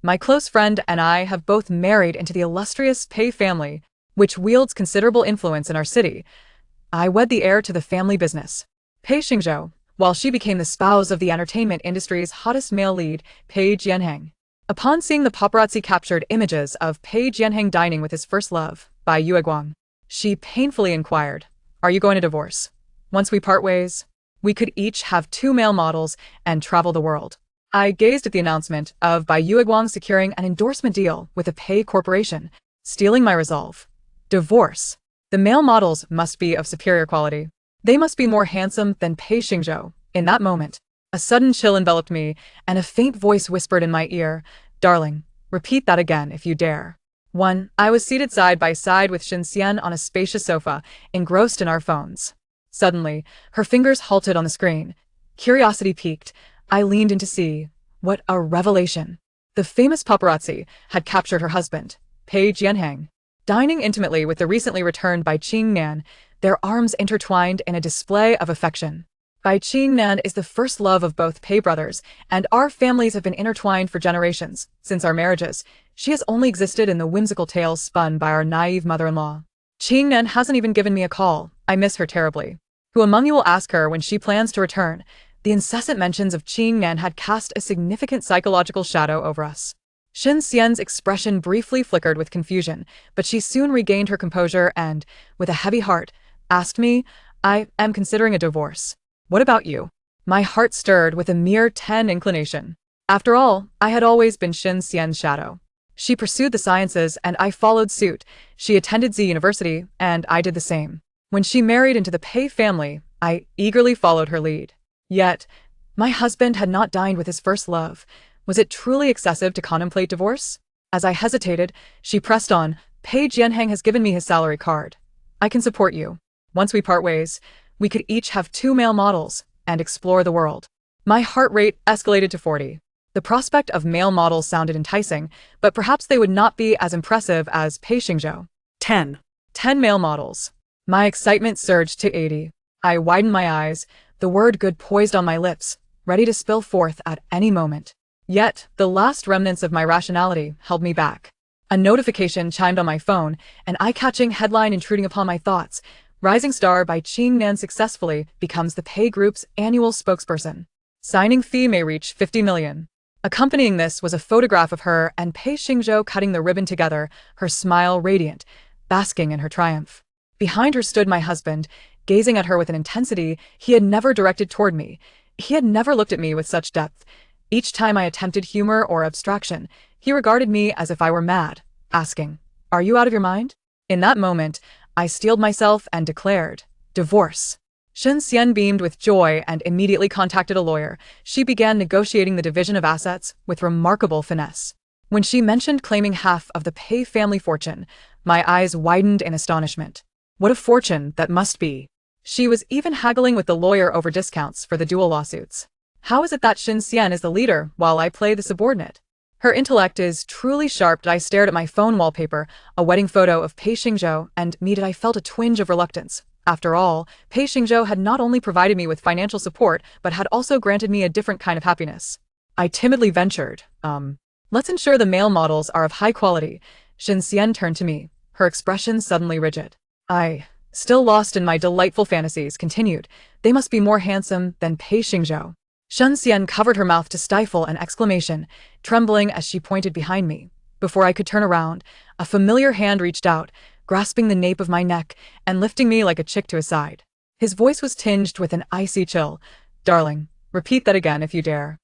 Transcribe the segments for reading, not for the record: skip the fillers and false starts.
My close friend and I have both married into the illustrious Pei family, which wields considerable influence in our city. I wed the heir to the family business, Pei Xingzhou, while she became the spouse of the entertainment industry's hottest male lead, Pei Jianheng. Upon seeing the paparazzi-captured images of Pei Jianheng dining with his first love, Bai Yueguang, she painfully inquired, "Are you going to divorce? Once we part ways, we could each have 2 male models and travel the world." I gazed at the announcement of Bai Yueguang securing an endorsement deal with a Pei corporation, steeling my resolve. Divorce. The male models must be of superior quality. They must be more handsome than Pei Xingzhou. In that moment, a sudden chill enveloped me, and a faint voice whispered in my ear, "Darling, repeat that again if you dare." 1. I was seated side by side with Xin Xian on a spacious sofa, engrossed in our phones. Suddenly, her fingers halted on the screen. Curiosity piqued. I leaned in to see. What a revelation. The famous paparazzi had captured her husband, Pei Jianheng, dining intimately with the recently returned Bai Qingnan, their arms intertwined in a display of affection. Bai Qingnan is the first love of both Pei brothers, and our families have been intertwined for generations. Since our marriages, she has only existed in the whimsical tales spun by our naive mother-in-law. Qingnan hasn't even given me a call. I miss her terribly. Who among you will ask her when she plans to return? The incessant mentions of Qingnan had cast a significant psychological shadow over us. Xin Xian's expression briefly flickered with confusion, but she soon regained her composure and, with a heavy heart, asked me, "I am considering a divorce. What about you?" My heart stirred with a mere 10 inclination. After all, I had always been Xin Xian's shadow. She pursued the sciences and I followed suit. She attended Z University and I did the same. When she married into the Pei family, I eagerly followed her lead. Yet, my husband had not dined with his first love. Was it truly excessive to contemplate divorce? As I hesitated, she pressed on, "Pei Jianheng has given me his salary card. I can support you. Once we part ways, we could each have 2 male models and explore the world." My heart rate escalated to 40. The prospect of male models sounded enticing, but perhaps they would not be as impressive as Pei Xingzhou. 10 male models. My excitement surged to 80. I widened my eyes, the word good poised on my lips, ready to spill forth at any moment. Yet, the last remnants of my rationality held me back. A notification chimed on my phone, an eye-catching headline intruding upon my thoughts. Rising star Bai Qingnan successfully becomes the Pei Group's annual spokesperson. Signing fee may reach 50 million. Accompanying this was a photograph of her and Pei Xingzhou cutting the ribbon together, her smile radiant, basking in her triumph. Behind her stood my husband, gazing at her with an intensity he had never directed toward me. He had never looked at me with such depth. Each time I attempted humor or abstraction, he regarded me as if I were mad, asking, "Are you out of your mind?" In that moment, I steeled myself and declared, "Divorce." Xin Xian beamed with joy and immediately contacted a lawyer. She began negotiating the division of assets with remarkable finesse. When she mentioned claiming half of the Pei family fortune, my eyes widened in astonishment. What a fortune that must be! She was even haggling with the lawyer over discounts for the dual lawsuits. How is it that Xin Xian is the leader while I play the subordinate? Her intellect is truly sharp. I stared at my phone wallpaper, a wedding photo of Pei Xingzhou, and I felt a twinge of reluctance. After all, Pei Xingzhou had not only provided me with financial support, but had also granted me a different kind of happiness. I timidly ventured, "Let's ensure the male models are of high quality." Xin Xian turned to me, her expression suddenly rigid. I, still lost in my delightful fantasies, continued, "They must be more handsome than Pei Xingzhou." Xin Xian covered her mouth to stifle an exclamation, trembling as she pointed behind me. Before I could turn around, a familiar hand reached out, grasping the nape of my neck and lifting me like a chick to his side. His voice was tinged with an icy chill. "Darling, repeat that again if you dare."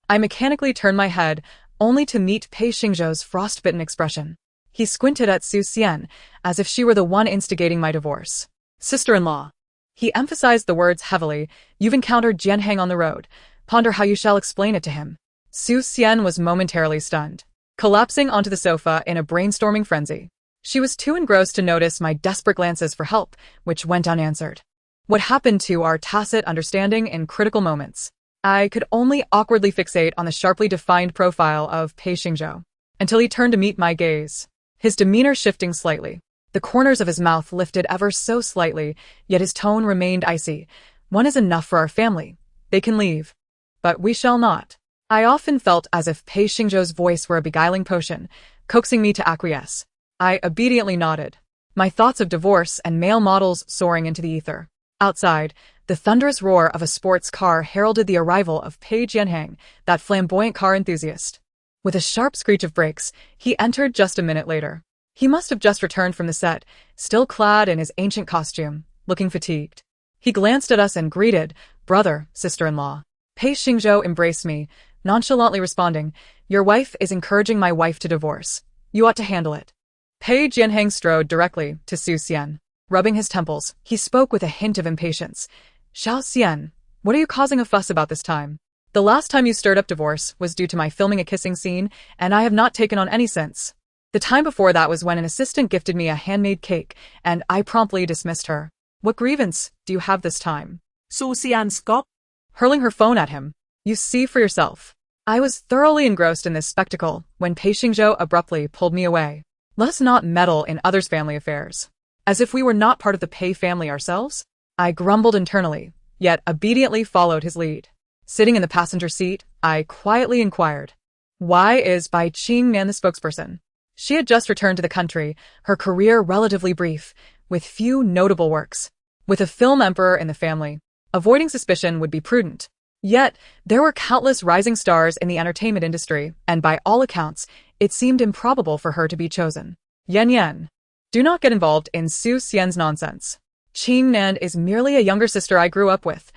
I mechanically turned my head, only to meet Pei Xingzhou's frostbitten expression. He squinted at Su Xian, as if she were the one instigating my divorce. "Sister-in-law." He emphasized the words heavily. "You've encountered Jianheng on the road. Ponder how you shall explain it to him." Su Xian was momentarily stunned, collapsing onto the sofa in a brainstorming frenzy. She was too engrossed to notice my desperate glances for help, which went unanswered. What happened to our tacit understanding in critical moments? I could only awkwardly fixate on the sharply defined profile of Pei Xingzhou, until he turned to meet my gaze, his demeanor shifting slightly. The corners of his mouth lifted ever so slightly, yet his tone remained icy. "One is enough for our family. They can leave. But we shall not." I often felt as if Pei Xingzhou's voice were a beguiling potion, coaxing me to acquiesce. I obediently nodded, my thoughts of divorce and male models soaring into the ether. Outside, the thunderous roar of a sports car heralded the arrival of Pei Jianheng, that flamboyant car enthusiast. With a sharp screech of brakes, he entered just a minute later. He must have just returned from the set, still clad in his ancient costume, looking fatigued. He glanced at us and greeted, brother, sister-in-law. Pei Xingzhou embraced me, nonchalantly responding, your wife is encouraging my wife to divorce. You ought to handle it. Pei Jianheng strode directly to Su Xian. Rubbing his temples, he spoke with a hint of impatience. Xiao Xian, what are you causing a fuss about this time? The last time you stirred up divorce was due to my filming a kissing scene, and I have not taken on any since. The time before that was when an assistant gifted me a handmade cake, and I promptly dismissed her. What grievance do you have this time? Su Xian scoffed, hurling her phone at him. You see for yourself. I was thoroughly engrossed in this spectacle when Pei Xingzhou abruptly pulled me away. Let us not meddle in others' family affairs. As if we were not part of the Pei family ourselves? I grumbled internally, yet obediently followed his lead. Sitting in the passenger seat, I quietly inquired, why is Bai Qingnan the spokesperson? She had just returned to the country, her career relatively brief, with few notable works. With a film emperor in the family, avoiding suspicion would be prudent. Yet, there were countless rising stars in the entertainment industry, and by all accounts, it seemed improbable for her to be chosen. Yan, do not get involved in Su Xian's nonsense. Qingnan is merely a younger sister I grew up with.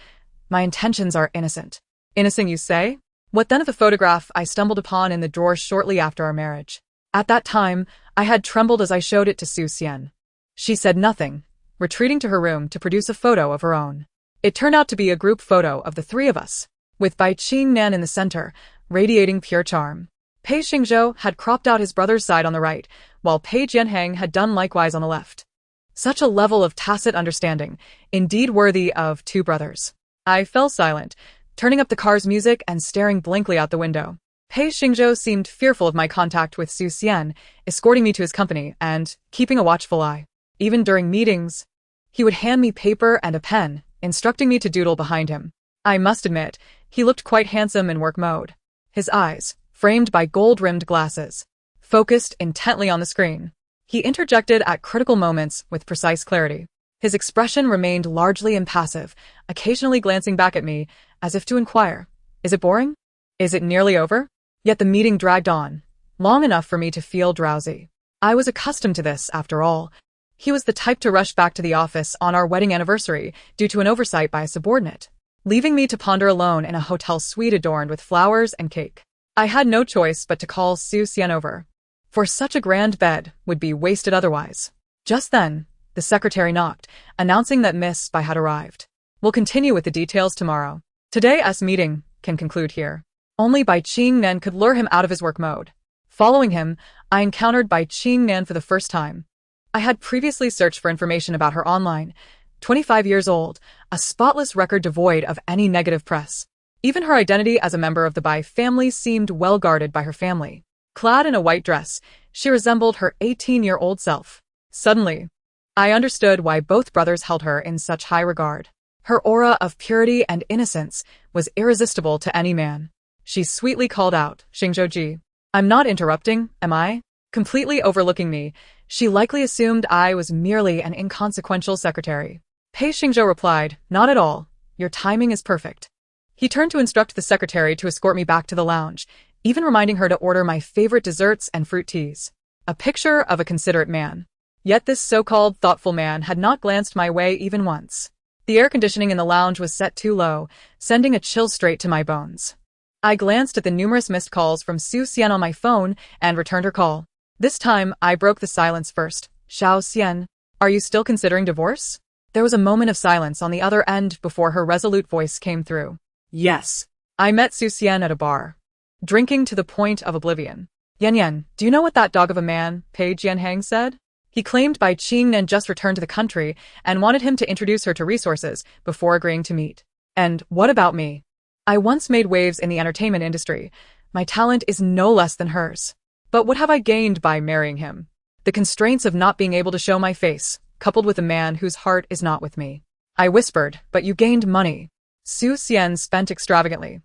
My intentions are innocent. Innocent, you say? What then of the photograph I stumbled upon in the drawer shortly after our marriage? At that time, I had trembled as I showed it to Su Xian. She said nothing, retreating to her room to produce a photo of her own. It turned out to be a group photo of the three of us, with Bai Qingnan in the center, radiating pure charm. Pei Xingzhou had cropped out his brother's side on the right, while Pei Jianheng had done likewise on the left. Such a level of tacit understanding, indeed worthy of two brothers. I fell silent, turning up the car's music and staring blankly out the window. Pei Xingzhou seemed fearful of my contact with Su Xian, escorting me to his company and keeping a watchful eye. Even during meetings, he would hand me paper and a pen, instructing me to doodle behind him. I must admit, he looked quite handsome in work mode. His eyes, framed by gold-rimmed glasses, focused intently on the screen. He interjected at critical moments with precise clarity. His expression remained largely impassive, occasionally glancing back at me, as if to inquire, is it boring? Is it nearly over? Yet the meeting dragged on, long enough for me to feel drowsy. I was accustomed to this, after all. He was the type to rush back to the office on our wedding anniversary due to an oversight by a subordinate, leaving me to ponder alone in a hotel suite adorned with flowers and cake. I had no choice but to call Su Xian over, for such a grand bed would be wasted otherwise. Just then, the secretary knocked, announcing that Miss Bai had arrived. We'll continue with the details tomorrow. Today's meeting can conclude here. Only Bai Qingnan could lure him out of his work mode. Following him, I encountered Bai Qingnan for the first time. I had previously searched for information about her online. 25 years old, a spotless record devoid of any negative press. Even her identity as a member of the Bai family seemed well guarded by her family. Clad in a white dress, she resembled her 18-year-old self. Suddenly, I understood why both brothers held her in such high regard. Her aura of purity and innocence was irresistible to any man. She sweetly called out, Xingzhouji, I'm not interrupting, am I? Completely overlooking me, she likely assumed I was merely an inconsequential secretary. Pei Xingzhou replied, not at all, your timing is perfect. He turned to instruct the secretary to escort me back to the lounge, even reminding her to order my favorite desserts and fruit teas. A picture of a considerate man. Yet this so-called thoughtful man had not glanced my way even once. The air conditioning in the lounge was set too low, sending a chill straight to my bones. I glanced at the numerous missed calls from Su Xian on my phone and returned her call. This time, I broke the silence first. Xiao Xian, are you still considering divorce? There was a moment of silence on the other end before her resolute voice came through. Yes. I met Su Xian at a bar, drinking to the point of oblivion. Yan, do you know what that dog of a man, Pei Jianheng, said? He claimed Bai Qingnan just returned to the country and wanted him to introduce her to resources before agreeing to meet. And what about me? I once made waves in the entertainment industry. My talent is no less than hers. But what have I gained by marrying him? The constraints of not being able to show my face, coupled with a man whose heart is not with me. I whispered, but you gained money. Su Xian spent extravagantly.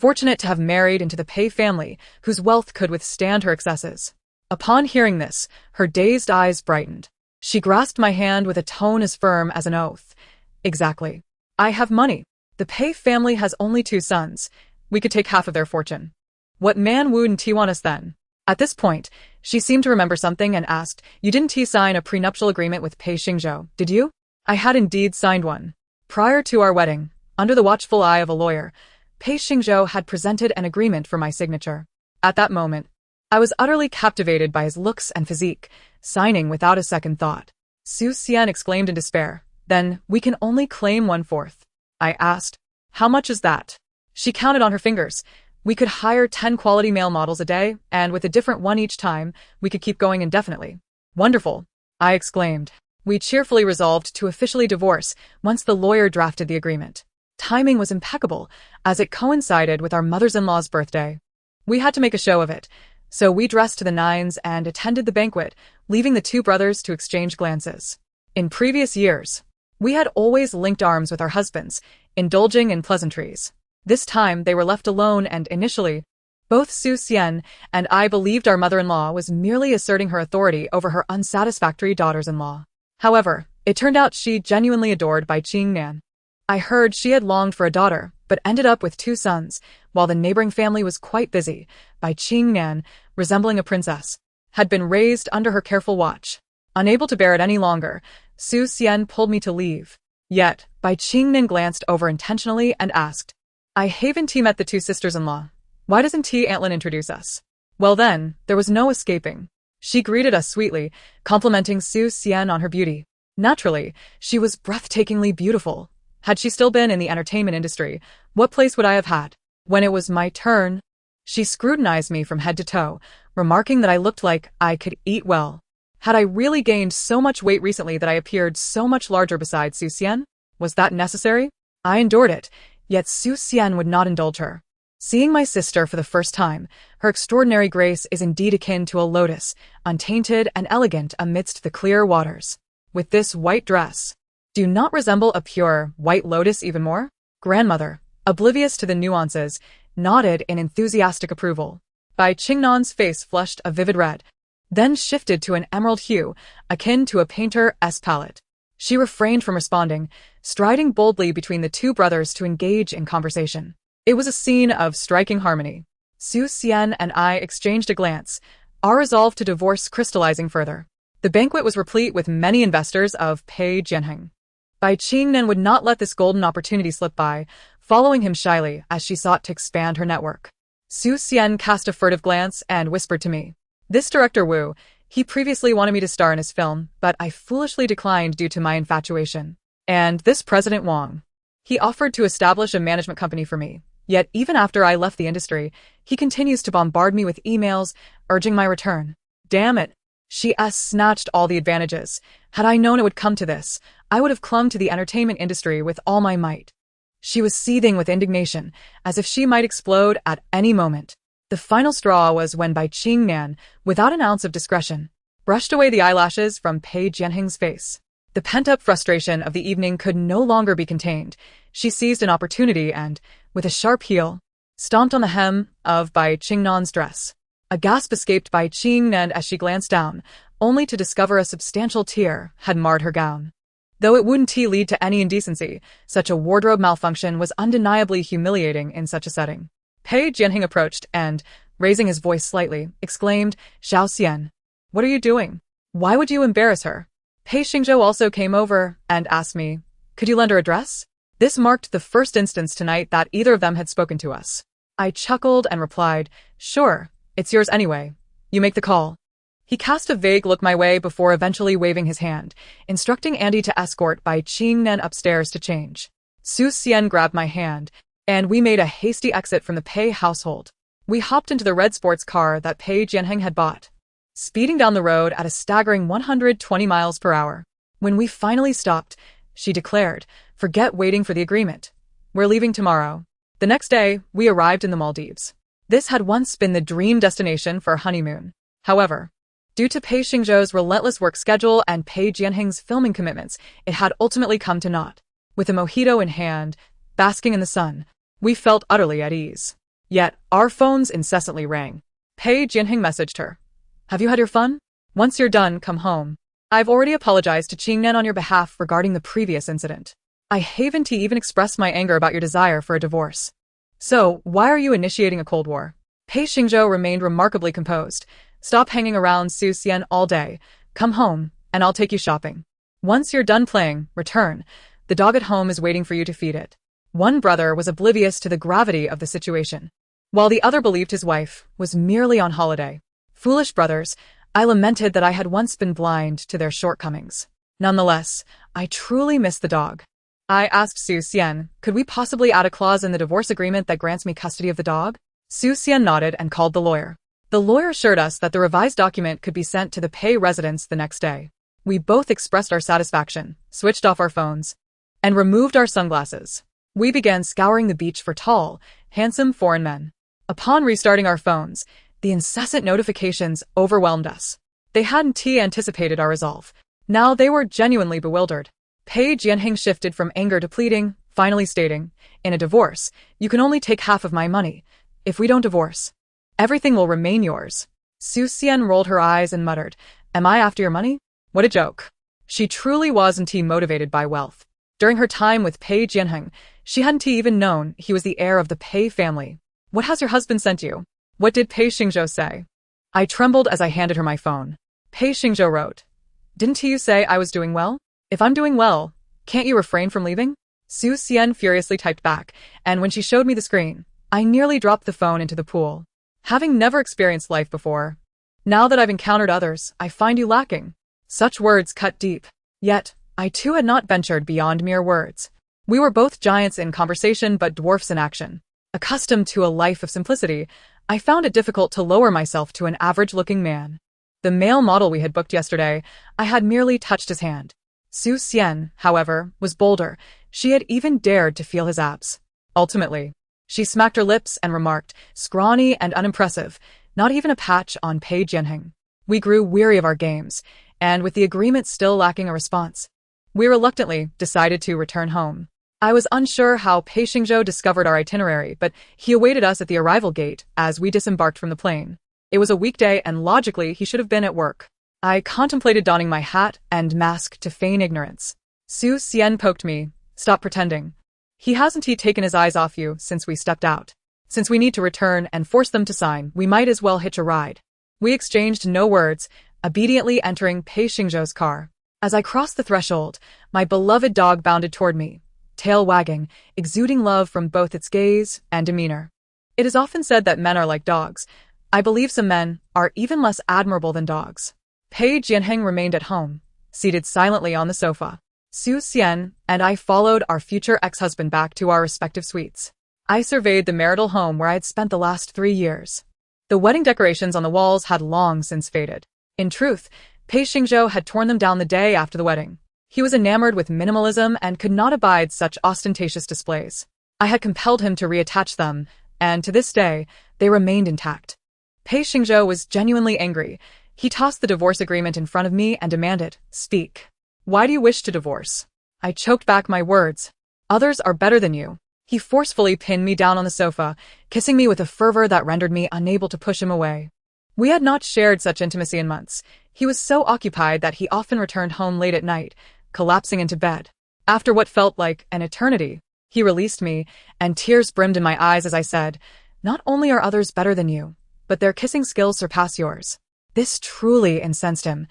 fortunate to have married into the Pei family, whose wealth could withstand her excesses. Upon hearing this, her dazed eyes brightened. She grasped my hand with a tone as firm as an oath. Exactly. I have money. The Pei family has only 2 sons. We could take half of their fortune. What man wouldn't want us then? At this point, she seemed to remember something and asked, You didn't sign a prenuptial agreement with Pei Xingzhou, did you? I had indeed signed one. Prior to our wedding, under the watchful eye of a lawyer, Pei Xingzhou had presented an agreement for my signature. At that moment, I was utterly captivated by his looks and physique, signing without a second thought. Su Xian exclaimed in despair. Then, we can only claim 1/4. I asked, How much is that? She counted on her fingers. We could hire 10 quality male models a day, and with a different one each time, we could keep going indefinitely. Wonderful, I exclaimed. We cheerfully resolved to officially divorce once the lawyer drafted the agreement. Timing was impeccable, as it coincided with our mother-in-law's birthday. We had to make a show of it, so we dressed to the nines and attended the banquet, leaving the 2 brothers to exchange glances. In previous years, we had always linked arms with our husbands, indulging in pleasantries. This time they were left alone, and initially, both Su Xian and I believed our mother-in-law was merely asserting her authority over her unsatisfactory daughters-in-law. However, it turned out she genuinely adored Bai Qingnan. I heard she had longed for a daughter, but ended up with 2 sons, while the neighboring family was quite busy. Bai Qingnan, resembling a princess, had been raised under her careful watch. Unable to bear it any longer, Su Xian pulled me to leave. Yet, Bai Qingnan glanced over intentionally and asked, I haven't met the 2 sisters-in-law. Why doesn't Antlin introduce us? Well then, there was no escaping. She greeted us sweetly, complimenting Su Xian on her beauty. Naturally, she was breathtakingly beautiful. Had she still been in the entertainment industry, what place would I have had? When it was my turn, she scrutinized me from head to toe, remarking that I looked like I could eat well. Had I really gained so much weight recently that I appeared so much larger beside Su Xian? Was that necessary? I endured it, yet Su Xian would not indulge her. Seeing my sister for the first time, her extraordinary grace is indeed akin to a lotus, untainted and elegant amidst the clear waters. With this white dress, do you not resemble a pure, white lotus even more? Grandmother, oblivious to the nuances, nodded in enthusiastic approval. Bai Qingnan's face flushed a vivid red, then shifted to an emerald hue, akin to a painter's palette. She refrained from responding, striding boldly between the 2 brothers to engage in conversation. It was a scene of striking harmony. Su Xian and I exchanged a glance, our resolve to divorce crystallizing further. The banquet was replete with many investors of Pei Jianheng. Bai Qingnan would not let this golden opportunity slip by, following him shyly as she sought to expand her network. Su Xian cast a furtive glance and whispered to me, This director Wu, he previously wanted me to star in his film, but I foolishly declined due to my infatuation. And this President Wang, he offered to establish a management company for me. Yet even after I left the industry, he continues to bombard me with emails, urging my return. Damn it. She snatched all the advantages. Had I known it would come to this, I would have clung to the entertainment industry with all my might. She was seething with indignation, as if she might explode at any moment. The final straw was when Bai Qingnan, without an ounce of discretion, brushed away the eyelashes from Pei Jianheng's face. The pent-up frustration of the evening could no longer be contained. She seized an opportunity and, with a sharp heel, stomped on the hem of Bai Qingnan's dress. A gasp escaped Bai Qingnan as she glanced down, only to discover a substantial tear had marred her gown. Though it wouldn't lead to any indecency, such a wardrobe malfunction was undeniably humiliating in such a setting. Pei Jianheng approached and, raising his voice slightly, exclaimed, Xiao Xian, what are you doing? Why would you embarrass her? Pei Xingzhou also came over and asked me, could you lend her a dress? This marked the first instance tonight that either of them had spoken to us. I chuckled and replied, sure, it's yours anyway. You make the call. He cast a vague look my way before eventually waving his hand, instructing Andy to escort Bai Qingnan upstairs to change. Su Xian grabbed my hand, and we made a hasty exit from the Pei household. We hopped into the red sports car that Pei Jianheng had bought, speeding down the road at a staggering 120 miles per hour. When we finally stopped, she declared, forget waiting for the agreement. We're leaving tomorrow. The next day, we arrived in the Maldives. This had once been the dream destination for a honeymoon. However, due to Pei Xingzhou's relentless work schedule and Pei Jianheng's filming commitments, it had ultimately come to naught. With a mojito in hand, basking in the sun, we felt utterly at ease. Yet, our phones incessantly rang. Pei Jianheng messaged her. Have you had your fun? Once you're done, come home. I've already apologized to Qingnan on your behalf regarding the previous incident. I haven't even expressed my anger about your desire for a divorce. So, why are you initiating a cold war? Pei Xingzhou remained remarkably composed. Stop hanging around Su Xian all day. Come home, and I'll take you shopping. Once you're done playing, return. The dog at home is waiting for you to feed it. One brother was oblivious to the gravity of the situation, while the other believed his wife was merely on holiday. Foolish brothers, I lamented that I had once been blind to their shortcomings. Nonetheless, I truly miss the dog. I asked Su Xian, could we possibly add a clause in the divorce agreement that grants me custody of the dog? Su Xian nodded and called the lawyer. The lawyer assured us that the revised document could be sent to the Pei residence the next day. We both expressed our satisfaction, switched off our phones, and removed our sunglasses. We began scouring the beach for tall, handsome foreign men. Upon restarting our phones, the incessant notifications overwhelmed us. They hadn't anticipated our resolve. Now they were genuinely bewildered. Pei Jianheng shifted from anger to pleading, finally stating, in a divorce, you can only take half of my money. If we don't divorce, everything will remain yours. Su Xian rolled her eyes and muttered, am I after your money? What a joke. She truly wasn't motivated by wealth. During her time with Pei Jianheng, she hadn't even known he was the heir of the Pei family. What has your husband sent you? What did Pei Xingzhou say? I trembled as I handed her my phone. Pei Xingzhou wrote, didn't you say I was doing well? If I'm doing well, can't you refrain from leaving? Su Xian furiously typed back, and when she showed me the screen, I nearly dropped the phone into the pool. Having never experienced life before, now that I've encountered others, I find you lacking. Such words cut deep. Yet, I too had not ventured beyond mere words. We were both giants in conversation but dwarfs in action. Accustomed to a life of simplicity, I found it difficult to lower myself to an average-looking man. The male model we had booked yesterday, I had merely touched his hand. Su Xian, however, was bolder. She had even dared to feel his abs. Ultimately, she smacked her lips and remarked, scrawny and unimpressive, not even a patch on Pei Jianheng. We grew weary of our games, and with the agreement still lacking a response, we reluctantly decided to return home. I was unsure how Pei Xingzhou discovered our itinerary, but he awaited us at the arrival gate as we disembarked from the plane. It was a weekday and logically he should have been at work. I contemplated donning my hat and mask to feign ignorance. Su Xian poked me. Stop pretending. He hasn't taken his eyes off you since we stepped out. Since we need to return and force them to sign, we might as well hitch a ride. We exchanged no words, obediently entering Pei Xingzhou's car. As I crossed the threshold, my beloved dog bounded toward me, tail wagging, exuding love from both its gaze and demeanor. It is often said that men are like dogs. I believe some men are even less admirable than dogs. Pei Jianheng remained at home, seated silently on the sofa. Su Xian and I followed our future ex-husband back to our respective suites. I surveyed the marital home where I had spent the last 3 years. The wedding decorations on the walls had long since faded. In truth, Pei Xingzhou had torn them down the day after the wedding. He was enamored with minimalism and could not abide such ostentatious displays. I had compelled him to reattach them, and to this day, they remained intact. Pei Xingzhou was genuinely angry. He tossed the divorce agreement in front of me and demanded, speak. Why do you wish to divorce? I choked back my words. Others are better than you. He forcefully pinned me down on the sofa, kissing me with a fervor that rendered me unable to push him away. We had not shared such intimacy in months. He was so occupied that he often returned home late at night, collapsing into bed. After what felt like an eternity, he released me, and tears brimmed in my eyes as I said, not only are others better than you, but their kissing skills surpass yours. This truly incensed him.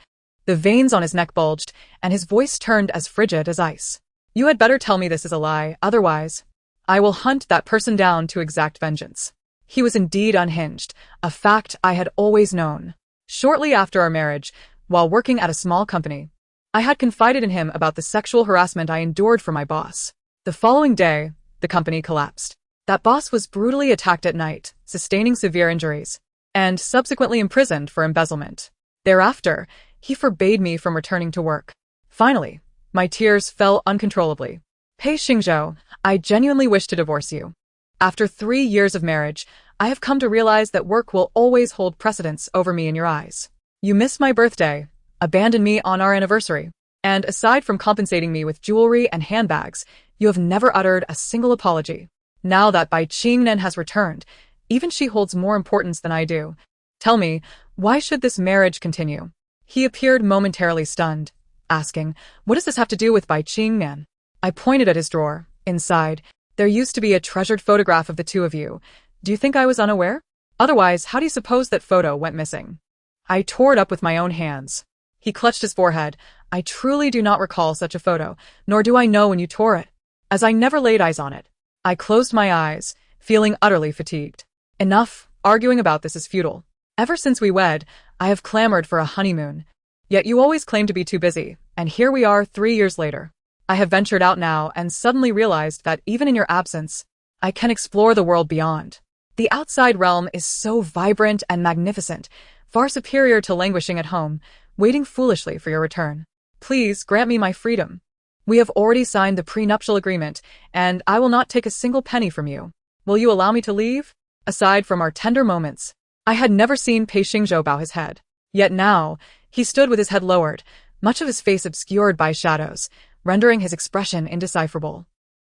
The veins on his neck bulged, and his voice turned as frigid as ice. You had better tell me this is a lie, otherwise, I will hunt that person down to exact vengeance. He was indeed unhinged, a fact I had always known. Shortly after our marriage, while working at a small company, I had confided in him about the sexual harassment I endured from my boss. The following day, the company collapsed. That boss was brutally attacked at night, sustaining severe injuries, and subsequently imprisoned for embezzlement. Thereafter, he forbade me from returning to work. Finally, my tears fell uncontrollably. Pei Xingzhou, I genuinely wish to divorce you. After 3 years of marriage, I have come to realize that work will always hold precedence over me in your eyes. You missed my birthday, abandoned me on our anniversary, and aside from compensating me with jewelry and handbags, you have never uttered a single apology. Now that Bai Qingnan has returned, Even she holds more importance than I do. Tell me, why should this marriage continue? He appeared momentarily stunned, asking, what does this have to do with Bai Qingnan? I pointed at his drawer. Inside, there used to be a treasured photograph of the two of you. Do you think I was unaware? Otherwise, how do you suppose that photo went missing? I tore it up with my own hands. He clutched his forehead. I truly do not recall such a photo, nor do I know when you tore it, as I never laid eyes on it. I closed my eyes, feeling utterly fatigued. Enough, arguing about this is futile. Ever since we wed, I have clamored for a honeymoon. Yet you always claim to be too busy, and here we are 3 years later. I have ventured out now and suddenly realized that even in your absence, I can explore the world beyond. The outside realm is so vibrant and magnificent, far superior to languishing at home, waiting foolishly for your return. Please grant me my freedom. We have already signed the prenuptial agreement, and I will not take a single penny from you. Will you allow me to leave? Aside from our tender moments, I had never seen Pei Xingzhou bow his head. Yet now, he stood with his head lowered, much of his face obscured by shadows, rendering his expression indecipherable.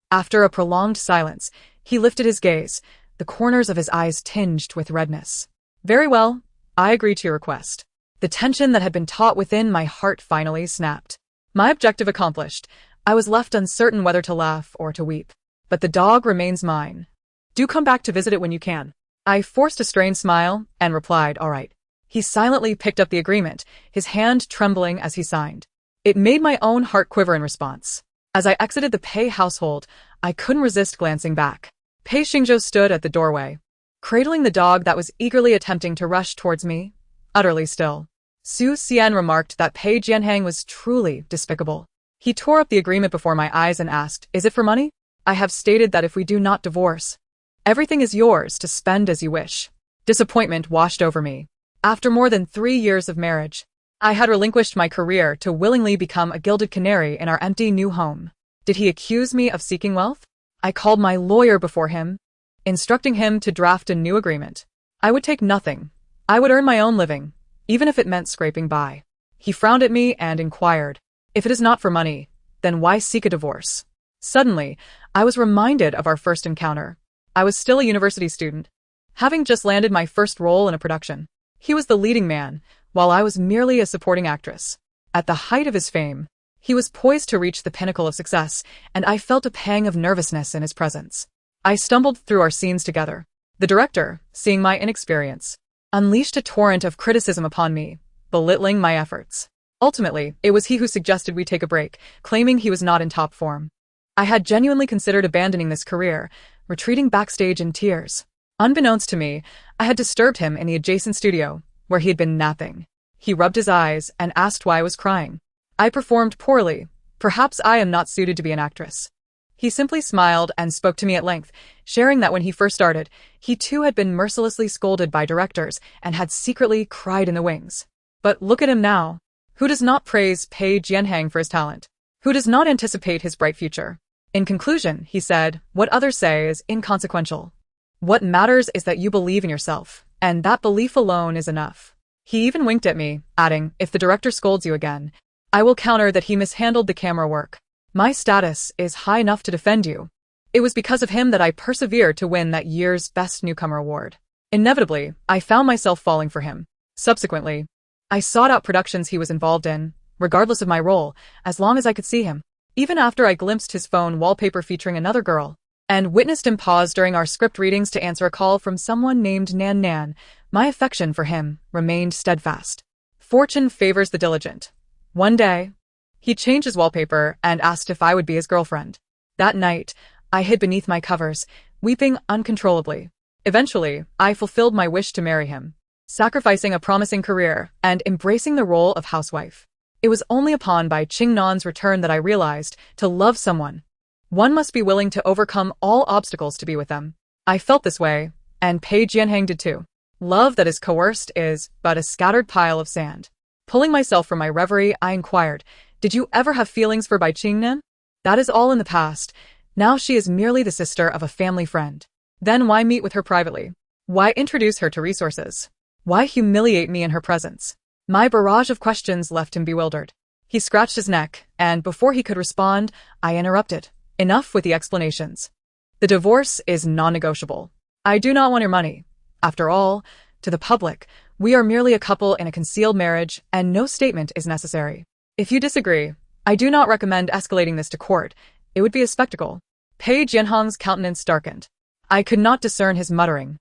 After a prolonged silence, he lifted his gaze, the corners of his eyes tinged with redness. Very well, I agree to your request. The tension that had been taut within my heart finally snapped. My objective accomplished, I was left uncertain whether to laugh or to weep. But the dog remains mine. Do come back to visit it when you can. I forced a strained smile and replied, all right. He silently picked up the agreement, his hand trembling as he signed. It made my own heart quiver in response. As I exited the Pei household, I couldn't resist glancing back. Pei Xingzhou stood at the doorway, cradling the dog that was eagerly attempting to rush towards me, utterly still. Su Xian remarked that Pei Jianhang was truly despicable. He tore up the agreement before my eyes and asked, is it for money? I have stated that if we do not divorce, everything is yours to spend as you wish. Disappointment washed over me. After more than 3 years of marriage, I had relinquished my career to willingly become a gilded canary in our empty new home. Did he accuse me of seeking wealth? I called my lawyer before him, instructing him to draft a new agreement. I would take nothing. I would earn my own living, even if it meant scraping by. He frowned at me and inquired, if it is not for money, then why seek a divorce? Suddenly, I was reminded of our first encounter. I was still a university student, having just landed my first role in a production. He was the leading man, while I was merely a supporting actress. At the height of his fame, he was poised to reach the pinnacle of success, and I felt a pang of nervousness in his presence. I stumbled through our scenes together. The director, seeing my inexperience, unleashed a torrent of criticism upon me, belittling my efforts. Ultimately, it was he who suggested we take a break, claiming he was not in top form. I had genuinely considered abandoning this career, retreating backstage in tears. Unbeknownst to me, I had disturbed him in the adjacent studio, where he had been napping. He rubbed his eyes and asked why I was crying. I performed poorly. Perhaps I am not suited to be an actress. He simply smiled and spoke to me at length, sharing that when he first started, he too had been mercilessly scolded by directors and had secretly cried in the wings. But look at him now. Who does not praise Pei Jianhang for his talent? Who does not anticipate his bright future? In conclusion, he said, what others say is inconsequential. What matters is that you believe in yourself, and that belief alone is enough. He even winked at me, adding, if the director scolds you again, I will counter that he mishandled the camera work. My status is high enough to defend you. It was because of him that I persevered to win that year's Best Newcomer award. Inevitably, I found myself falling for him. Subsequently, I sought out productions he was involved in, regardless of my role, as long as I could see him. Even after I glimpsed his phone wallpaper featuring another girl, and witnessed him pause during our script readings to answer a call from someone named Nan Nan, my affection for him remained steadfast. Fortune favors the diligent. One day, he changed his wallpaper and asked if I would be his girlfriend. That night, I hid beneath my covers, weeping uncontrollably. Eventually, I fulfilled my wish to marry him, sacrificing a promising career and embracing the role of housewife. It was only upon Bai Qingnan's return that I realized, to love someone, one must be willing to overcome all obstacles to be with them. I felt this way, and Pei Jianhang did too. Love that is coerced is but a scattered pile of sand. Pulling myself from my reverie, I inquired, did you ever have feelings for Bai Qingnan? That is all in the past. Now she is merely the sister of a family friend. Then why meet with her privately? Why introduce her to resources? Why humiliate me in her presence? My barrage of questions left him bewildered. He scratched his neck, and before he could respond, I interrupted. Enough with the explanations. The divorce is non-negotiable. I do not want your money. After all, to the public, we are merely a couple in a concealed marriage and no statement is necessary. If you disagree, I do not recommend escalating this to court. It would be a spectacle. Pei Jianhong's countenance darkened. I could not discern his muttering,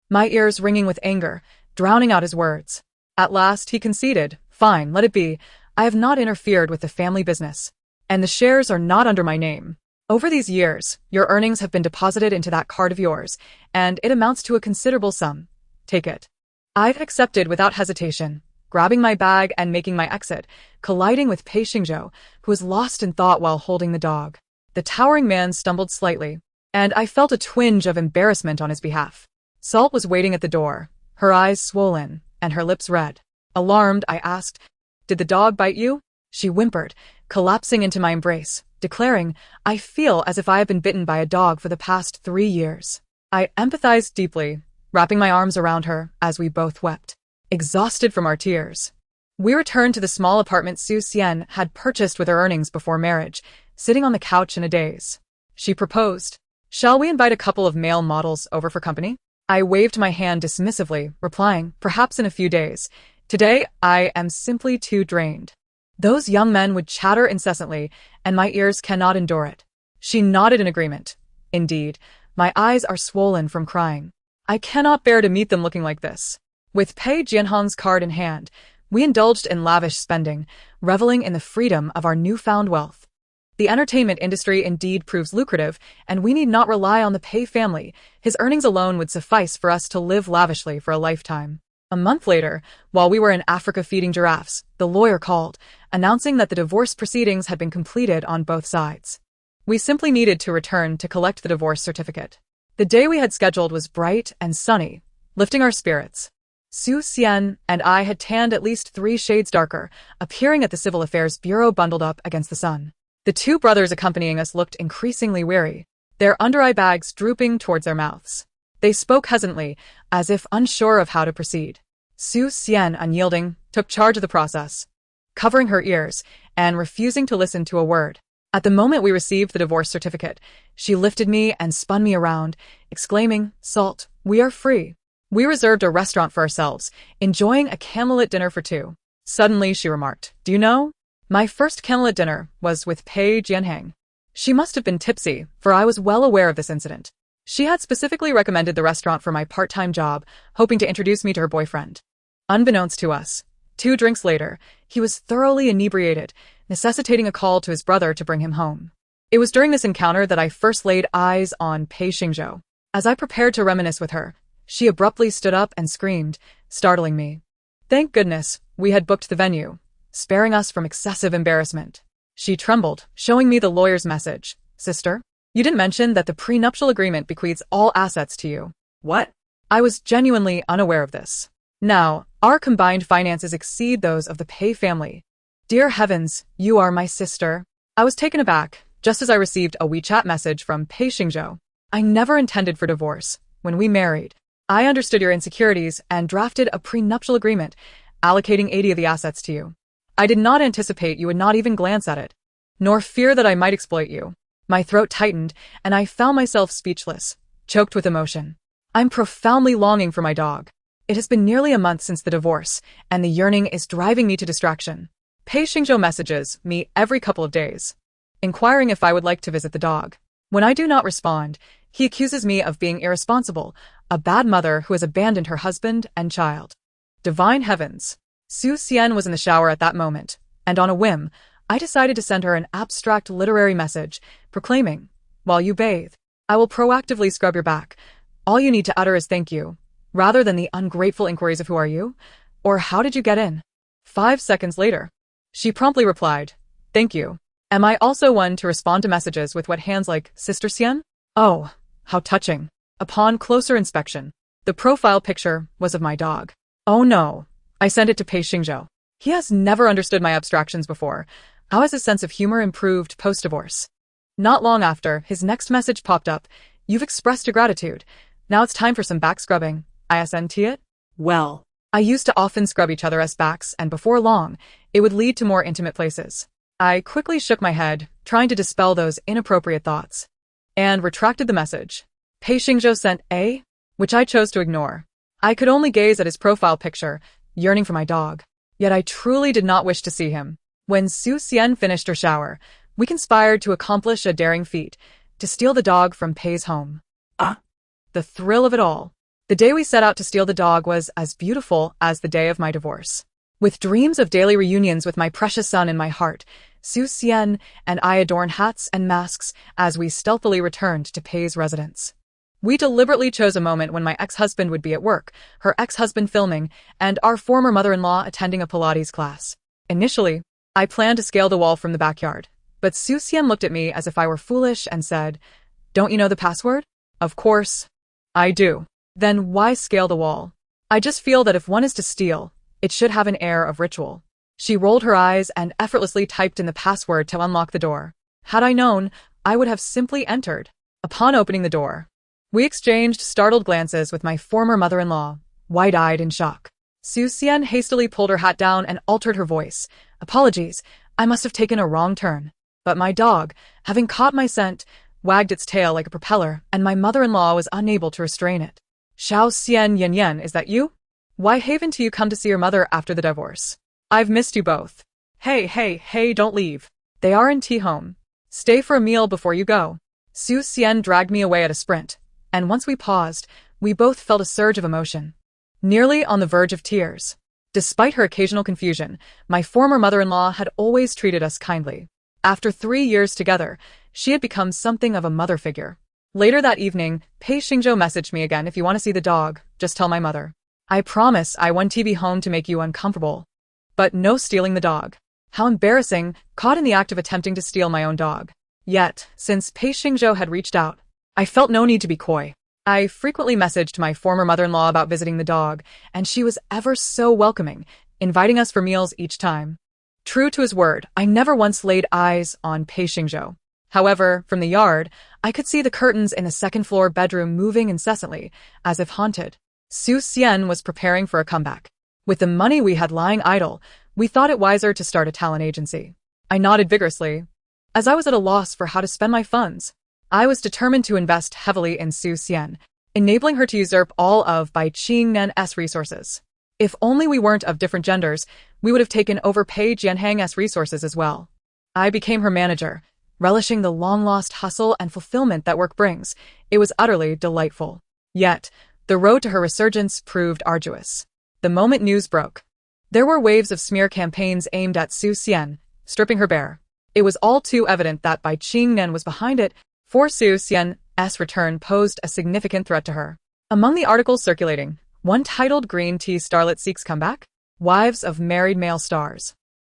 my ears ringing with anger, drowning out his words. At last he conceded, fine, let it be. I have not interfered with the family business. And the shares are not under my name. Over these years, your earnings have been deposited into that card of yours, and it amounts to a considerable sum. Take it. I've accepted without hesitation, grabbing my bag and making my exit, colliding with Pei Xingzhou, who was lost in thought while holding the dog. The towering man stumbled slightly, and I felt a twinge of embarrassment on his behalf. Salt was waiting at the door, her eyes swollen, and her lips red. Alarmed, I asked, "Did the dog bite you?" She whimpered, collapsing into my embrace, declaring, "I feel as if I have been bitten by a dog for the past 3 years." I empathized deeply, wrapping my arms around her as we both wept, exhausted from our tears. We returned to the small apartment Su Xian had purchased with her earnings before marriage, sitting on the couch in a daze. She proposed, "Shall we invite a couple of male models over for company?" I waved my hand dismissively, replying, "Perhaps in a few days. Today, I am simply too drained." Those young men would chatter incessantly, and my ears cannot endure it. She nodded in agreement. Indeed, my eyes are swollen from crying. I cannot bear to meet them looking like this. With Pei Jianhong's card in hand, we indulged in lavish spending, reveling in the freedom of our newfound wealth. The entertainment industry indeed proves lucrative, and we need not rely on the Pei family. His earnings alone would suffice for us to live lavishly for a lifetime. A month later, while we were in Africa feeding giraffes, the lawyer called, announcing that the divorce proceedings had been completed on both sides. We simply needed to return to collect the divorce certificate. The day we had scheduled was bright and sunny, lifting our spirits. Su Xian and I had tanned at least 3 shades darker, appearing at the Civil Affairs Bureau bundled up against the sun. The 2 brothers accompanying us looked increasingly weary, their under-eye bags drooping towards their mouths. They spoke hesitantly, as if unsure of how to proceed. Su Xian, unyielding, took charge of the process, covering her ears and refusing to listen to a word. At the moment we received the divorce certificate, she lifted me and spun me around, exclaiming, "Salt, we are free." We reserved a restaurant for ourselves, enjoying a candlelit dinner for 2. Suddenly she remarked, "Do you know? My first candlelit dinner was with Pei Jianhong." She must have been tipsy, for I was well aware of this incident. She had specifically recommended the restaurant for my part-time job, hoping to introduce me to her boyfriend. Unbeknownst to us, 2 drinks later, he was thoroughly inebriated, necessitating a call to his brother to bring him home. It was during this encounter that I first laid eyes on Pei Xingzhou. As I prepared to reminisce with her, she abruptly stood up and screamed, startling me. Thank goodness, we had booked the venue, sparing us from excessive embarrassment. She trembled, showing me the lawyer's message. "Sister, you didn't mention that the prenuptial agreement bequeaths all assets to you." What? I was genuinely unaware of this. Now, our combined finances exceed those of the Pei family. Dear heavens, you are my sister. I was taken aback, just as I received a WeChat message from Pei Xingzhou. I never intended for divorce. When we married, I understood your insecurities and drafted a prenuptial agreement, allocating 80 of the assets to you. I did not anticipate you would not even glance at it, nor fear that I might exploit you. My throat tightened, and I found myself speechless, choked with emotion. I'm profoundly longing for my dog. It has been nearly a month since the divorce, and the yearning is driving me to distraction. Pei Xingzhou messages me every couple of days, inquiring if I would like to visit the dog. When I do not respond, he accuses me of being irresponsible, a bad mother who has abandoned her husband and child. Divine heavens! Su Xian was in the shower at that moment, and on a whim, I decided to send her an abstract literary message, proclaiming, "While you bathe, I will proactively scrub your back. All you need to utter is thank you, rather than the ungrateful inquiries of who are you, or how did you get in?" 5 seconds later, she promptly replied, "Thank you. Am I also one to respond to messages with wet hands like, Sister Xian?" Oh, how touching. Upon closer inspection, the profile picture was of my dog. Oh no. I sent it to Pei Xingzhou. He has never understood my abstractions before. How has his sense of humor improved post-divorce? Not long after, his next message popped up. "You've expressed your gratitude. Now it's time for some back scrubbing. ISNT it?" Well, I used to often scrub each other's backs, and before long, it would lead to more intimate places. I quickly shook my head, trying to dispel those inappropriate thoughts, and retracted the message. Pei Xingzhou sent a, which I chose to ignore. I could only gaze at his profile picture, yearning for my dog. Yet I truly did not wish to see him. When Su Xian finished her shower, we conspired to accomplish a daring feat, to steal the dog from Pei's home. The thrill of it all. The day we set out to steal the dog was as beautiful as the day of my divorce. With dreams of daily reunions with my precious son in my heart, Su Xian and I adorned hats and masks as we stealthily returned to Pei's residence. We deliberately chose a moment when my ex-husband would be at work, her ex-husband filming, and our former mother-in-law attending a Pilates class. Initially, I planned to scale the wall from the backyard, but Su Xian looked at me as if I were foolish and said, "Don't you know the password?" "Of course. I do." "Then why scale the wall?" "I just feel that if one is to steal, it should have an air of ritual." She rolled her eyes and effortlessly typed in the password to unlock the door. Had I known, I would have simply entered. Upon opening the door, we exchanged startled glances with my former mother-in-law, wide-eyed in shock. Su Xian hastily pulled her hat down and altered her voice. "Apologies, I must have taken a wrong turn." But my dog, having caught my scent, wagged its tail like a propeller, and my mother-in-law was unable to restrain it. "Xiao Xian Yan Yan, is that you? Why haven't you come to see your mother after the divorce? I've missed you both." Hey, don't leave. They are in tea home. Stay for a meal before you go." Su Xian dragged me away at a sprint, and once we paused, we both felt a surge of emotion, nearly on the verge of tears. Despite her occasional confusion, my former mother-in-law had always treated us kindly. After 3 years together, she had become something of a mother figure. Later that evening, Pei Xingzhou messaged me again. "If you want to see the dog, just tell my mother. I promise I won't be home to make you uncomfortable. But no stealing the dog." How embarrassing, caught in the act of attempting to steal my own dog. Yet, since Pei Xingzhou had reached out, I felt no need to be coy. I frequently messaged my former mother-in-law about visiting the dog, and she was ever so welcoming, inviting us for meals each time. True to his word, I never once laid eyes on Pei Xingzhou. However, from the yard, I could see the curtains in the second-floor bedroom moving incessantly, as if haunted. Su Xian was preparing for a comeback. With the money we had lying idle, we thought it wiser to start a talent agency. I nodded vigorously, as I was at a loss for how to spend my funds. I was determined to invest heavily in Su Xian, enabling her to usurp all of Bai Qingnen's resources. If only we weren't of different genders, we would have taken over Pei Jianhang's resources as well. I became her manager, relishing the long-lost hustle and fulfillment that work brings. It was utterly delightful. Yet, the road to her resurgence proved arduous. The moment news broke, there were waves of smear campaigns aimed at Su Xian, stripping her bare. It was all too evident that Bai Qingnen was behind it, for Su Xian's return posed a significant threat to her. Among the articles circulating, one titled "Green Tea Starlet Seeks Comeback? Wives of Married Male Stars.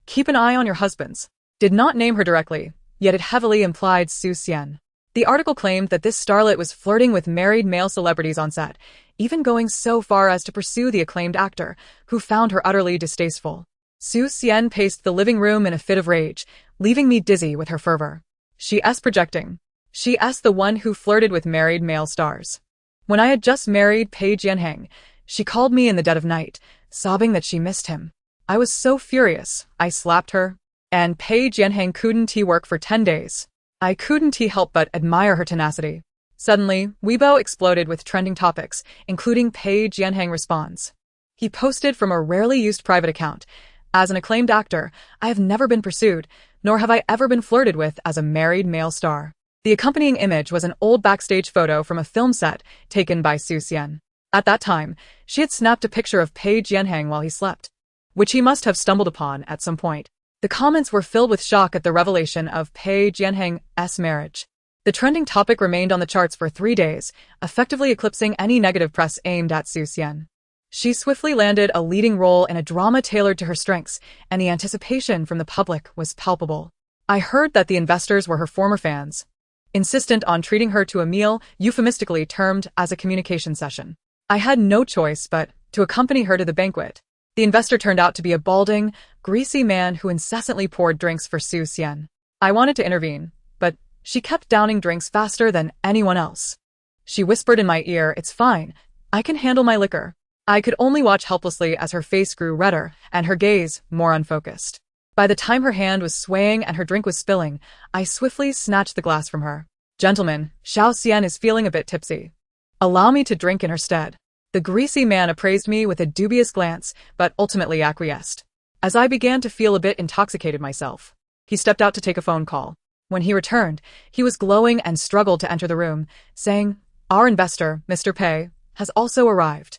Keep an eye on your husbands." Did not name her directly, yet it heavily implied Su Xian. The article claimed that this starlet was flirting with married male celebrities on set, even going so far as to pursue the acclaimed actor, who found her utterly distasteful. Su Xian paced the living room in a fit of rage, leaving me dizzy with her fervor. She's projecting. She's the one who flirted with married male stars. When I had just married Pei Jianhang, she called me in the dead of night, sobbing that she missed him. I was so furious, I slapped her. And Pei Jianhang couldn't work for 10 days. I couldn't help but admire her tenacity. Suddenly, Weibo exploded with trending topics, including Pei Jianhang responds. He posted from a rarely used private account. "As an acclaimed actor, I have never been pursued, nor have I ever been flirted with as a married male star." The accompanying image was an old backstage photo from a film set taken by Su Xian. At that time, she had snapped a picture of Pei Jianhang while he slept, which he must have stumbled upon at some point. The comments were filled with shock at the revelation of Pei Jianhang's marriage. The trending topic remained on the charts for 3 days, effectively eclipsing any negative press aimed at Su Xian. She swiftly landed a leading role in a drama tailored to her strengths, and the anticipation from the public was palpable. I heard that the investors were her former fans, insistent on treating her to a meal euphemistically termed as a communication session. I had no choice but to accompany her to the banquet. The investor turned out to be a balding, greasy man who incessantly poured drinks for Su Xian. I wanted to intervene, but she kept downing drinks faster than anyone else. She whispered in my ear, "It's fine, I can handle my liquor." I could only watch helplessly as her face grew redder and her gaze more unfocused. By the time her hand was swaying and her drink was spilling, I swiftly snatched the glass from her. "Gentlemen, Xiao Xian is feeling a bit tipsy. Allow me to drink in her stead." The greasy man appraised me with a dubious glance, but ultimately acquiesced. As I began to feel a bit intoxicated myself, he stepped out to take a phone call. When he returned, he was glowing and struggled to enter the room, saying, "Our investor, Mr. Pei, has also arrived.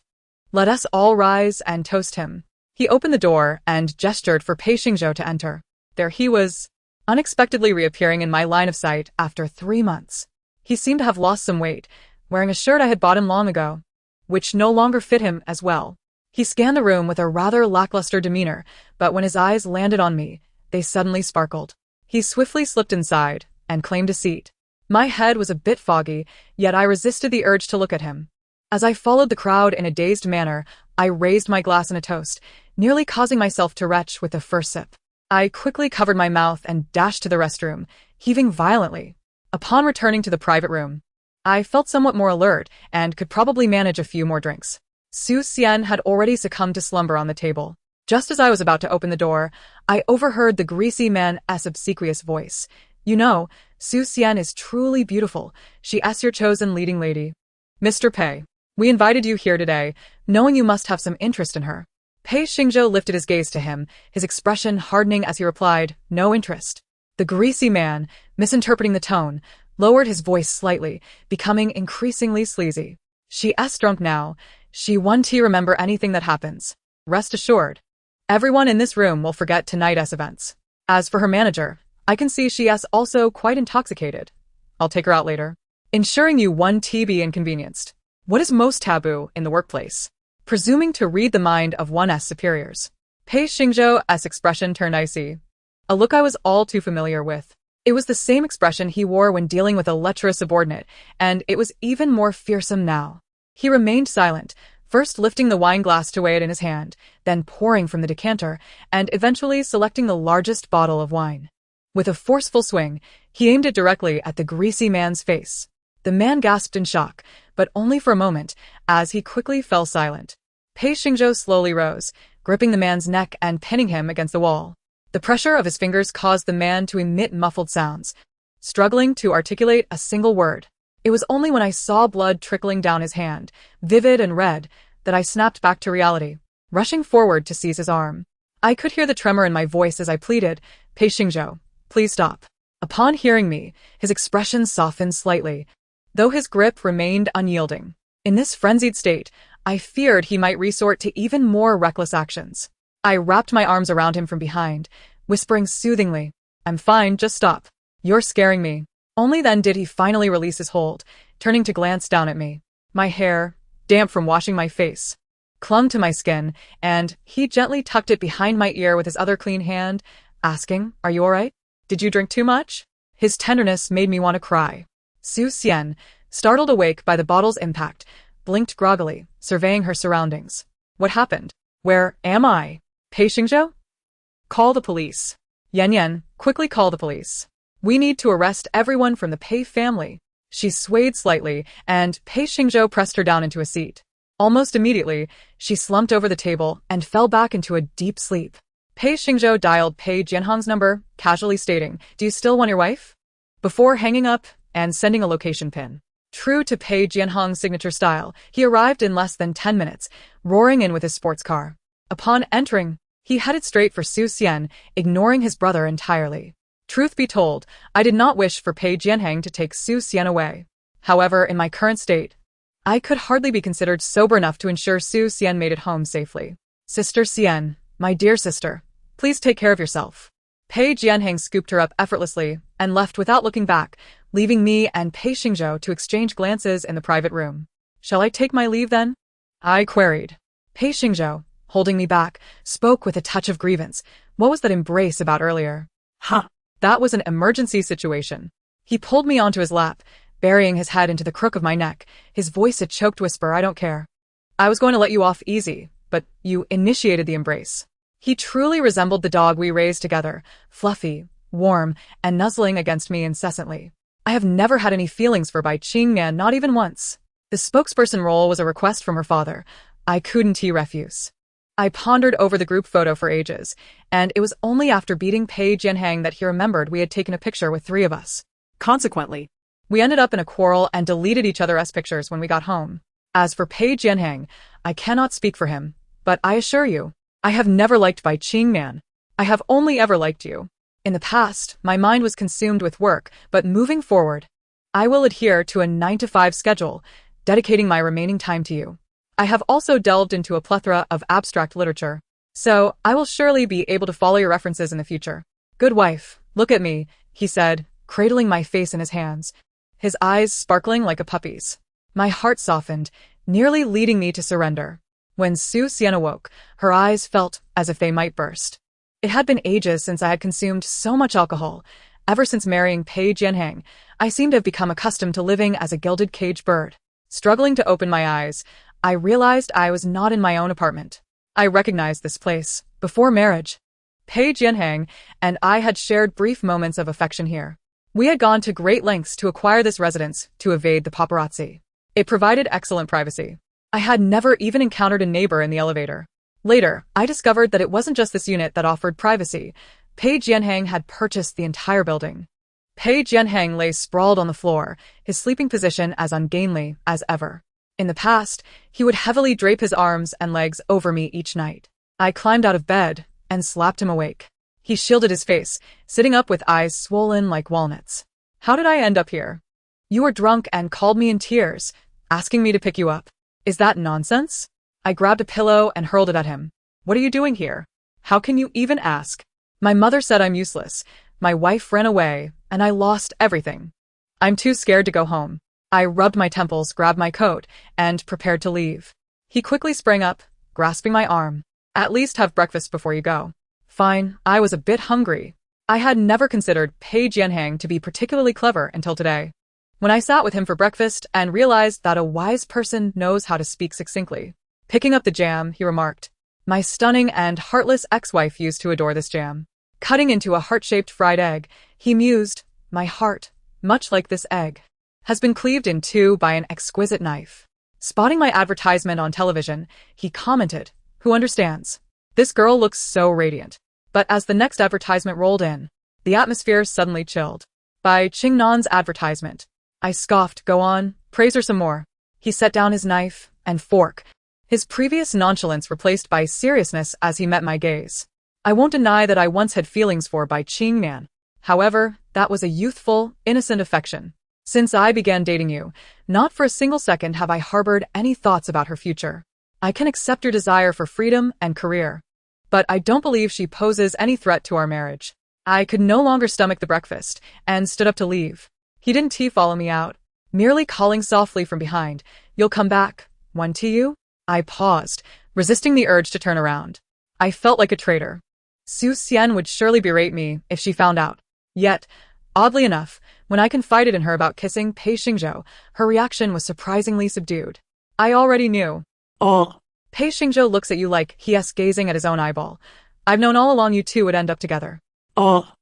Let us all rise and toast him." He opened the door and gestured for Pei Xingzhou to enter. There he was, unexpectedly reappearing in my line of sight after 3 months. He seemed to have lost some weight, wearing a shirt I had bought him long ago, which no longer fit him as well. He scanned the room with a rather lackluster demeanor, but when his eyes landed on me, they suddenly sparkled. He swiftly slipped inside and claimed a seat. My head was a bit foggy, yet I resisted the urge to look at him. As I followed the crowd in a dazed manner, I raised my glass in a toast, nearly causing myself to retch with the first sip. I quickly covered my mouth and dashed to the restroom, heaving violently. Upon returning to the private room, I felt somewhat more alert and could probably manage a few more drinks. Su Xian had already succumbed to slumber on the table. Just as I was about to open the door, I overheard the greasy man's obsequious voice. "You know, Su Xian is truly beautiful. She is your chosen leading lady. Mr. Pei, we invited you here today, knowing you must have some interest in her." Pei Xingzhou lifted his gaze to him, his expression hardening as he replied, "No interest." The greasy man, misinterpreting the tone, lowered his voice slightly, becoming increasingly sleazy. "She's drunk now. She won't remember anything that happens. Rest assured. Everyone in this room will forget tonight's events. As for her manager, I can see she is also quite intoxicated. I'll take her out later. Ensuring you won't be inconvenienced. What is most taboo in the workplace? Presuming to read the mind of one's superiors." Pei Xingzhou's expression turned icy, a look I was all too familiar with. It was the same expression he wore when dealing with a lecherous subordinate, and it was even more fearsome now. He remained silent, first lifting the wine glass to weigh it in his hand, then pouring from the decanter, and eventually selecting the largest bottle of wine. With a forceful swing, he aimed it directly at the greasy man's face. The man gasped in shock, but only for a moment, as he quickly fell silent. Pei Xingzhou slowly rose, gripping the man's neck and pinning him against the wall. The pressure of his fingers caused the man to emit muffled sounds, struggling to articulate a single word. It was only when I saw blood trickling down his hand, vivid and red, that I snapped back to reality, rushing forward to seize his arm. I could hear the tremor in my voice as I pleaded, "Pei Xingzhou, please stop." Upon hearing me, his expression softened slightly, though his grip remained unyielding. In this frenzied state, I feared he might resort to even more reckless actions. I wrapped my arms around him from behind, whispering soothingly, "I'm fine, just stop. You're scaring me." Only then did he finally release his hold, turning to glance down at me. My hair, damp from washing my face, clung to my skin, and he gently tucked it behind my ear with his other clean hand, asking, "Are you all right? Did you drink too much?" His tenderness made me want to cry. Su Xian, startled awake by the bottle's impact, blinked groggily, surveying her surroundings. "What happened? Where am I? Pei Xingzhou? Call the police. Yan, quickly call the police. We need to arrest everyone from the Pei family." She swayed slightly, and Pei Xingzhou pressed her down into a seat. Almost immediately, she slumped over the table and fell back into a deep sleep. Pei Xingzhou dialed Pei Jianhong's number, casually stating, "Do you still want your wife?" before hanging up and sending a location pin. True to Pei Jianhong's signature style, he arrived in less than 10 minutes, roaring in with his sports car. Upon entering, he headed straight for Su Xian, ignoring his brother entirely. Truth be told, I did not wish for Pei Jianhong to take Su Xian away. However, in my current state, I could hardly be considered sober enough to ensure Su Xian made it home safely. "Sister Xian, my dear sister, please take care of yourself." Pei Jianhong scooped her up effortlessly and left without looking back, leaving me and Pei Xingzhou to exchange glances in the private room. "Shall I take my leave then?" I queried. Pei Xingzhou, holding me back, spoke with a touch of grievance. "What was that embrace about earlier?" Huh. "That was an emergency situation." He pulled me onto his lap, burying his head into the crook of my neck, his voice a choked whisper, "I don't care. I was going to let you off easy, but you initiated the embrace." He truly resembled the dog we raised together, fluffy, warm, and nuzzling against me incessantly. I have never had any feelings for Bai Qingmian, not even once. The spokesperson role was a request from her father. I couldn't refuse. I pondered over the group photo for ages, and it was only after beating Pei Jianhong that he remembered we had taken a picture with 3 of us. Consequently, We ended up in a quarrel and deleted each other's pictures when we got home. As for Pei Jianheng, I cannot speak for him, but I assure you, I have never liked Bai Qingman. I have only ever liked you. In the past, my mind was consumed with work, but moving forward, I will adhere to a 9-to-5 schedule, dedicating my remaining time to you. I have also delved into a plethora of abstract literature, so I will surely be able to follow your references in the future. Good wife, look at me, he said, cradling my face in his hands, his eyes sparkling like a puppy's. My heart softened, nearly leading me to surrender. When Su Xian awoke, her eyes felt as if they might burst. It had been ages since I had consumed so much alcohol. Ever since marrying Pei Jianheng, I seemed to have become accustomed to living as a gilded cage bird. Struggling to open my eyes, I realized I was not in my own apartment. I recognized this place. Before marriage, Pei Jianheng and I had shared brief moments of affection here. We had gone to great lengths to acquire this residence to evade the paparazzi. It provided excellent privacy. I had never even encountered a neighbor in the elevator. Later, I discovered that it wasn't just this unit that offered privacy. Pei Jianheng had purchased the entire building. Pei Jianheng lay sprawled on the floor, his sleeping position as ungainly as ever. In the past, he would heavily drape his arms and legs over me each night. I climbed out of bed and slapped him awake. He shielded his face, sitting up with eyes swollen like walnuts. How did I end up here? You were drunk and called me in tears, asking me to pick you up. Is that nonsense? I grabbed a pillow and hurled it at him. What are you doing here? How can you even ask? My mother said I'm useless. My wife ran away, and I lost everything. I'm too scared to go home. I rubbed my temples, grabbed my coat, and prepared to leave. He quickly sprang up, grasping my arm. At least have breakfast before you go. Fine, I was a bit hungry. I had never considered Pei Jianheng to be particularly clever until today. When I sat with him for breakfast and realized that a wise person knows how to speak succinctly. Picking up the jam, he remarked, "My stunning and heartless ex-wife used to adore this jam." Cutting into a heart-shaped fried egg, he mused, "My heart, much like this egg, has been cleaved in two by an exquisite knife." Spotting my advertisement on television, he commented, "Who understands? This girl looks so radiant." But as the next advertisement rolled in, the atmosphere suddenly chilled. By Qingnan's advertisement. I scoffed, "Go on, praise her some more." He set down his knife and fork, his previous nonchalance replaced by seriousness as he met my gaze. I won't deny that I once had feelings for Bai Qingnan. However, that was a youthful, innocent affection. Since I began dating you, not for a single second have I harbored any thoughts about her future. I can accept your desire for freedom and career, but I don't believe she poses any threat to our marriage. I could no longer stomach the breakfast and stood up to leave. He didn't follow me out, merely calling softly from behind, "You'll come back. One to you?" I paused, resisting the urge to turn around. I felt like a traitor. Su Xian would surely berate me if she found out. Yet, oddly enough, when I confided in her about kissing Pei Xingzhou, her reaction was surprisingly subdued. I already knew. Oh, Pei Xingzhou looks at you like he's gazing at his own eyeball. I've known all along you two would end up together. oh,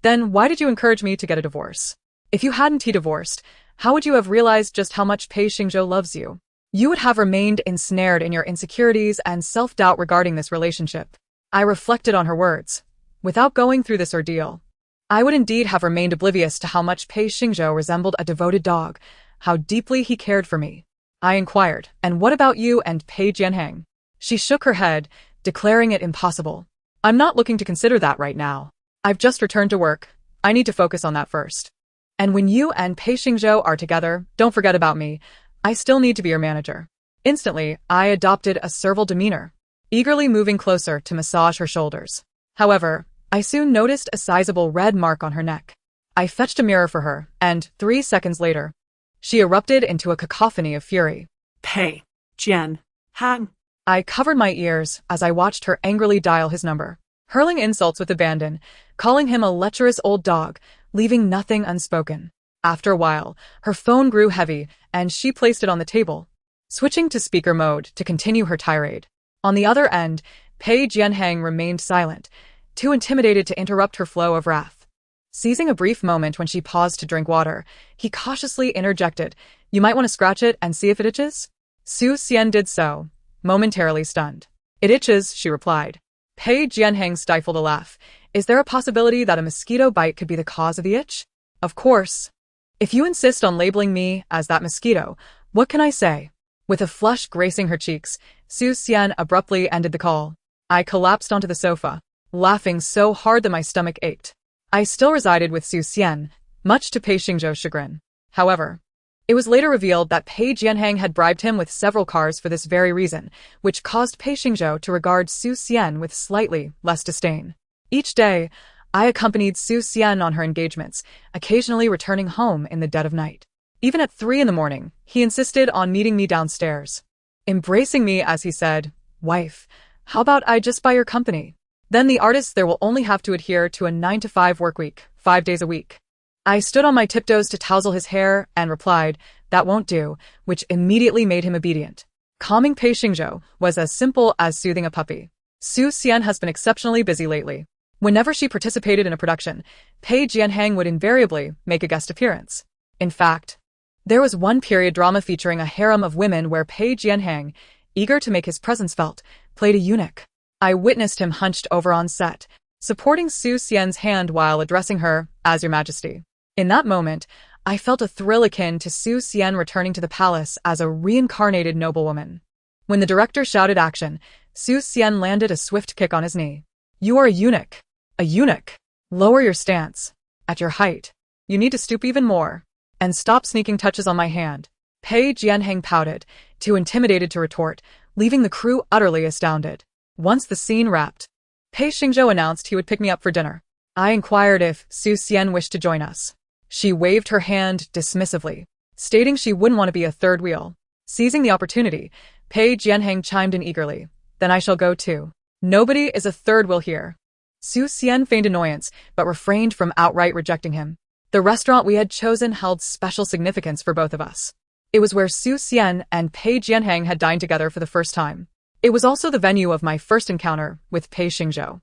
Then why did you encourage me to get a divorce? If you hadn't divorced, how would you have realized just how much Pei Xingzhou loves you? You would have remained ensnared in your insecurities and self-doubt regarding this relationship. I reflected on her words. Without going through this ordeal, I would indeed have remained oblivious to how much Pei Xingzhou resembled a devoted dog, how deeply he cared for me. I inquired, "And what about you and Pei Jianheng?" She shook her head, declaring it impossible. "I'm not looking to consider that right now. I've just returned to work. I need to focus on that first. And when you and Pei Xingzhou are together, don't forget about me. I still need to be your manager." Instantly, I adopted a servile demeanor, eagerly moving closer to massage her shoulders. However, I soon noticed a sizable red mark on her neck. I fetched a mirror for her, and 3 seconds later, she erupted into a cacophony of fury. Pei Jianheng. I covered my ears as I watched her angrily dial his number, hurling insults with abandon, calling him a lecherous old dog, leaving nothing unspoken. After a while, her phone grew heavy, and she placed it on the table, switching to speaker mode to continue her tirade. On the other end, Pei Jianheng remained silent, too intimidated to interrupt her flow of wrath. Seizing a brief moment when she paused to drink water, he cautiously interjected, "You might want to scratch it and see if it itches?" Su Xian did so, momentarily stunned. "It itches," she replied. Pei Jianheng stifled a laugh. "Is there a possibility that a mosquito bite could be the cause of the itch?" "Of course. If you insist on labeling me as that mosquito, what can I say?" With a flush gracing her cheeks, Su Xian abruptly ended the call. I collapsed onto the sofa, laughing so hard that my stomach ached. I still resided with Su Xian, much to Pei Xingzhou's chagrin. However, it was later revealed that Pei Jianheng had bribed him with several cars for this very reason, which caused Pei Xingzhou to regard Su Xian with slightly less disdain. Each day, I accompanied Su Xian on her engagements, occasionally returning home in the dead of night. Even at 3 in the morning, he insisted on meeting me downstairs, embracing me as he said, "Wife, how about I just buy your company? Then the artists there will only have to adhere to a 9-to-5 work week, 5 days a week." I stood on my tiptoes to tousle his hair and replied, "That won't do," which immediately made him obedient. Calming Pei Xingzhou was as simple as soothing a puppy. Su Xian has been exceptionally busy lately. Whenever she participated in a production, Pei Jianheng would invariably make a guest appearance. In fact, there was one period drama featuring a harem of women where Pei Jianheng, eager to make his presence felt, played a eunuch. I witnessed him hunched over on set, supporting Su Xian's hand while addressing her as Your Majesty. In that moment, I felt a thrill akin to Su Xian returning to the palace as a reincarnated noblewoman. When the director shouted action, Su Xian landed a swift kick on his knee. "You are a eunuch. A eunuch. Lower your stance. At your height, you need to stoop even more. And stop sneaking touches on my hand." Pei Jianheng pouted, too intimidated to retort, leaving the crew utterly astounded. Once the scene wrapped, Pei Xingzhou announced he would pick me up for dinner. I inquired if Su Xian wished to join us. She waved her hand dismissively, stating she wouldn't want to be a third wheel. Seizing the opportunity, Pei Jianheng chimed in eagerly, "Then I shall go too. Nobody is a third wheel here." Su Xian feigned annoyance, but refrained from outright rejecting him. The restaurant we had chosen held special significance for both of us. It was where Su Xian and Pei Jianheng had dined together for the first time. It was also the venue of my first encounter with Pei Xingzhou.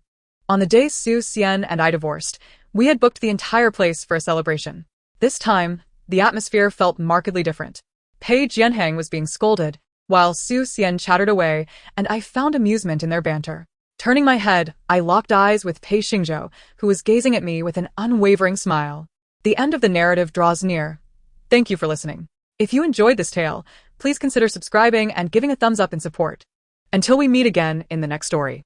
On the day Su Xian and I divorced, we had booked the entire place for a celebration. This time, the atmosphere felt markedly different. Pei Jianheng was being scolded, while Su Xian chattered away, and I found amusement in their banter. Turning my head, I locked eyes with Pei Xingzhou, who was gazing at me with an unwavering smile. The end of the narrative draws near. Thank you for listening. If you enjoyed this tale, please consider subscribing and giving a thumbs up in support. Until we meet again in the next story.